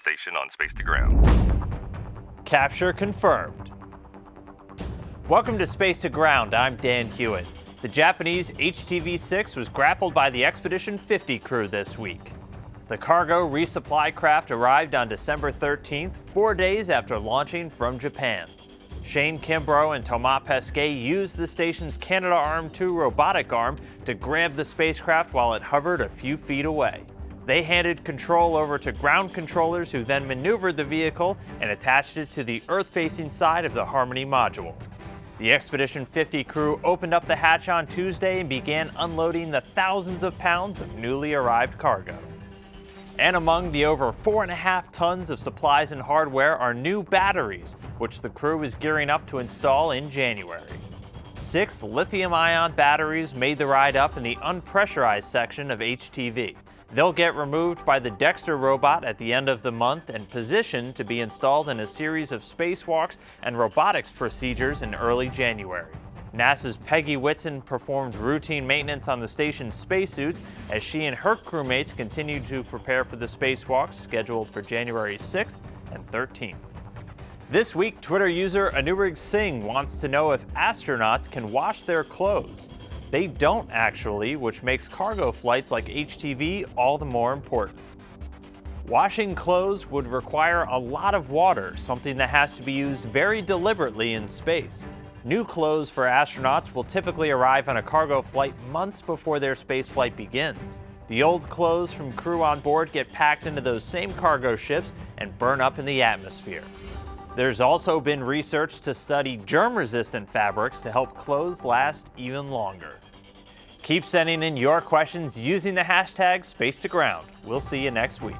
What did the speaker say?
station on Space to Ground. Capture confirmed. Welcome to Space to Ground. I'm Dan Hewitt. The Japanese HTV-6 was grappled by the Expedition 50 crew this week. The cargo resupply craft arrived on December 13th, 4 days after launching from Japan. Shane Kimbrough and Thomas Pesquet used the station's Canadarm2 robotic arm to grab the spacecraft while it hovered a few feet away. They handed control over to ground controllers who then maneuvered the vehicle and attached it to the Earth-facing side of the Harmony module. The Expedition 50 crew opened up the hatch on Tuesday and began unloading the thousands of pounds of newly arrived cargo. And among the over 4.5 tons of supplies and hardware are new batteries, which the crew is gearing up to install in January. 6 lithium-ion batteries made the ride up in the unpressurized section of HTV. They'll get removed by the Dexter robot at the end of the month and positioned to be installed in a series of spacewalks and robotics procedures in early January. NASA's Peggy Whitson performed routine maintenance on the station's spacesuits as she and her crewmates continue to prepare for the spacewalks scheduled for January 6th and 13th. This week, Twitter user Anurig Singh wants to know if astronauts can wash their clothes. They don't actually, which makes cargo flights like HTV all the more important. Washing clothes would require a lot of water, something that has to be used very deliberately in space. New clothes for astronauts will typically arrive on a cargo flight months before their spaceflight begins. The old clothes from crew on board get packed into those same cargo ships and burn up in the atmosphere. There's also been research to study germ-resistant fabrics to help clothes last even longer. Keep sending in your questions using the hashtag #SpaceToGround. We'll see you next week.